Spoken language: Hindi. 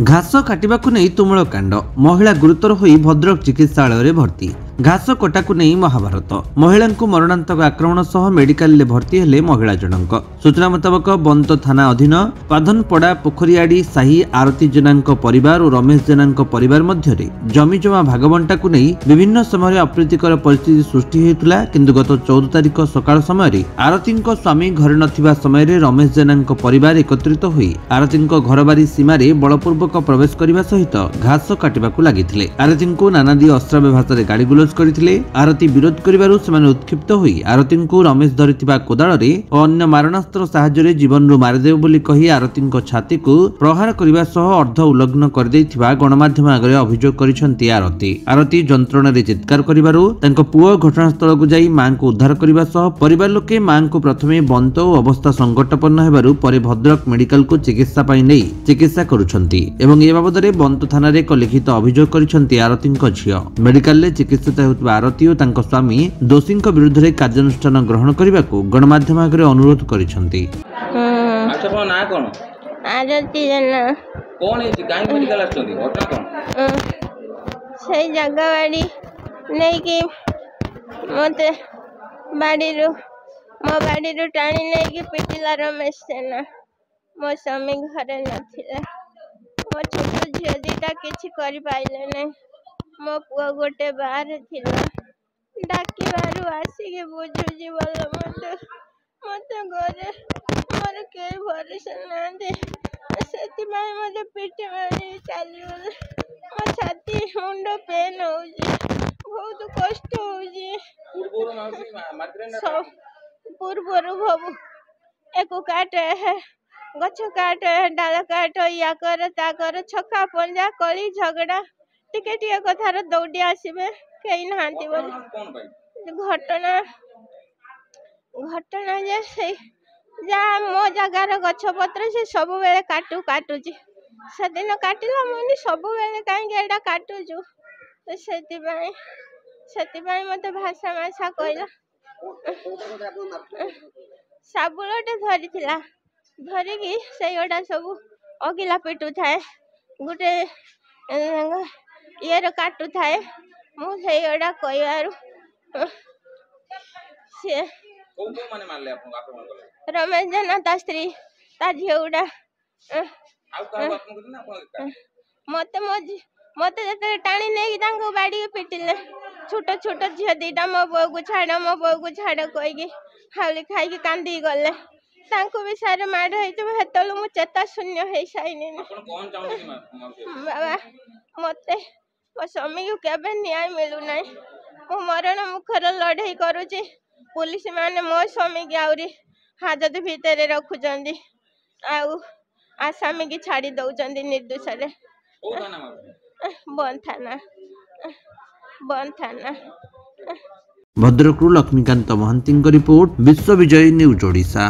घास काटिबाकु नहीं तुमुल कांड महिला गुरुतर होई भद्रक चिकित्सालय भर्ती। घास कटाकु नहीं महाभारत महिला को मरणांतक आक्रमण सह मेडिकल ले भर्ती हेले महिला जनक। सूचना मुताबक बंत थाना अधीन पाधनपड़ा पोखरियाड़ी साही आरती जेना परिवार और रमेश जेना परिवार मध्य जमी जमा भागबंटा को नहीं विभिन्न समय अप्रीतिकर परिस्थिति सृष्टि होता। किंतु गत 14 तारिख सकाळ समय आरती स्वामी घर नथिबा समय रमेश जेना परिवार एकत्रित होई आरती घर बारी सीमार बलपूर्वक प्रवेश करने सहित घास काटिबाकु लागिथिले। आरती को नानादी अस्त्राव्य भाषा गाड़ी गुलज करथिले। आरती विरोध करिबारु सेमाने उत्क्षिप्त होई आरती को रमेश धरिथिबा कोदाଳରେ और अन्य मारणास्त्र साहाय्य जीवन रु मारिदेव बोली कही आरती छाती को प्रहार करने सह अर्ध उल्लग्न कर देथिबा गणमाध्यम आगे अभियोग करिसंती। आरती जंत्रणा रे चित्कार करिबारु तांको पुओ घटनास्थल को जाई मां को उद्धार करने सह परिवार लोके मां को प्रथमे बंत और अवस्था संकटपन्न हेबारु परे भद्रक मेडिकल को चिकित्सा पाई नै चिकित्सा करुछंती एवं ए बाबद रे बंत थाना रे एक लिखित अभियोग करिसंती आरती झियो। मेडिकल रे चिकित्सित हेउतबा आरती और तांको स्वामी दोषी विरुद्ध रे कार्यानुष्ठान ग्रहण करने को गणमाध्यम आगे अनुरोध करिसंती। अच्छा कोन ना कोन आरती जना कोन है गाय मेडिकल आछंती घटना कोन सही जगह वाली नहीं कि मते बाड़ी रो टाणी नहीं कि पिटिला रमेश जना मो स्वामी घरे नथिला मो छोट झियो दीटा किछि करि पाइले नै मो पुआ गोटे बाहर थिला डाकी बारू आसिके बुझुजी बोल मते घरे मोर के भरोसा नांदे सेति माय मते पिटे मारी चाली बोल मो छाती मुंड पेन होजी बहुत कष्ट होजी। पूर्वरो मारग्रेन पूर्वरो भबु एको काटे है गछ काट डाल काट या कर ता कर छक्का पंजा कली झगड़ा टिके टिके कथार दौड़ी आसबे कई नहांती बोली घटना जे से जा मो जगार गछ पत्र से सब बेले काटुची से दिन काटिला मुनी सब बेले काहे एडा काटुजु तो सेति भाई मते भाषा माछा कहला साबुलटे धरिथिला धरिकी से गोटा सब अगिला पिटू थाए गोटे ये काटू थाए मुझे गोटा कहबार से माने मारले आपन आक्रमण करले रमेश जना ता स्त्री ता झिउडा मते जते टाणी नेकी तांको बाड़ी पिटिले छोट छोट झियो दीटा मो बो को छाड़ कहिकी हावली खाइकी कांदी गले तांको भी सारे माड़ हेतो हेतल मु चेता शून्य हे साइनी आपन कोन चाहू बाबा मते मो स्वामी को केबे न्याय मिलु नै मो मरण मुखर लड़ाई करूची पुलिस माने मो स्वामी की आउरी हाजत भीतर रखुचंदी आउ आसामी की छाड़ी दउचंदी निर्दोष रे बंद थाना। भद्रकरू लक्ष्मीकांत महांती रिपोर्ट विश्व विजय न्यूज ओडिशा।